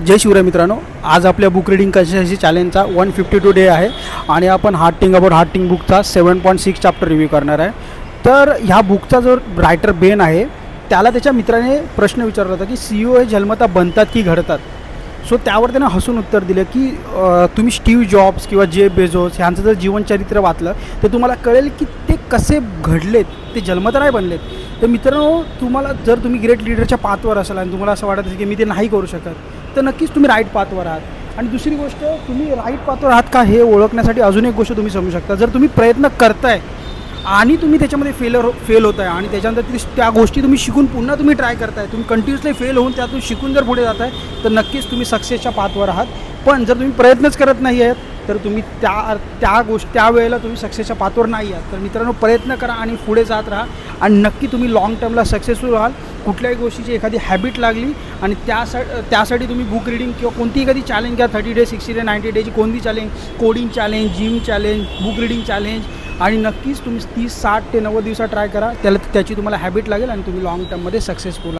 जय शिवराय मित्रांनो, आज आपल्या बुक रीडिंग कशाची चॅलेंजचा 152 डे आहे आणि आपण हार्टिंग अबाउट हार्टिंग बुकचा 7.6 चॅप्टर रिव्ह्यू करणार आहे। तर ह्या बुकचा जो रायटर बेन आहे त्याला त्याच्या मित्राने प्रश्न विचारला होता की CEO हे जन्मता बनतात की घडतात। सो त्यावर त्याने हसून उत्तर दिलं की तुम्ही स्टीव जॉब्स किंवा जेफ बेझोस ह्यांचं जर जीवनचरित्र वाचलं तर तुम्हाला कळेल की ते कसे घडलेत, ते जन्मता नाही बनलेत। तर मित्रांनो, तुम्हाला जर तुम्ही ग्रेट लीडरच्या पाथवर असाल आणि तुम्हाला असं वाटत असेल की मी ते नाही करू शकत, तर नक्कीच तुम्ही राईट पाथवर आहात। आणि दुसरी गोष्ट, तुम्ही राईट पाथवर आहात का हे ओळखण्यासाठी अजून एक गोष्ट तुम्ही समजू शकता। जर तुम्ही प्रयत्न करताय आणि तुम्ही त्याच्यामध्ये फेल होत आहे आणि त्याच्यानंतर त्या गोष्टी तुम्ही शिकून पुन्हा तुम्ही ट्राय करताय, तुम्ही कंटिन्युअसली फेल होऊन त्यातून शिकून जर पुढे जाताय तर नक्कीच तुम्ही सक्सेसच्या पाथवर आहात। पण जर तुम्ही प्रयत्नच करत नाही आहेत तर तुम्ही त्या वेळेला तुम्ही सक्सेसच्या पाथवर नाही आहात। तर मित्रांनो, प्रयत्न करा आणि पुढे जात राहा आणि नक्की तुम्ही लाँग टर्मला सक्सेसफुल व्हाल। कुठल्याही गोष्टीची एखादी हॅबिट लागली आणि त्यासाठी तुम्ही बुक रीडिंग किंवा कोणतीही एखादी चॅलेंज घ्या, 30 डे 60 डे 90 डेची कोणती challenge, coding challenge, gym challenge, book reading challenge, आणि नक्कीच तुम्ही 30, 60 ते 90 दिवसात ट्राय करा, त्याची तुम्हाला हॅबिट लागेल आणि तुम्ही लाँग टर्ममध्ये सक्सेसफुल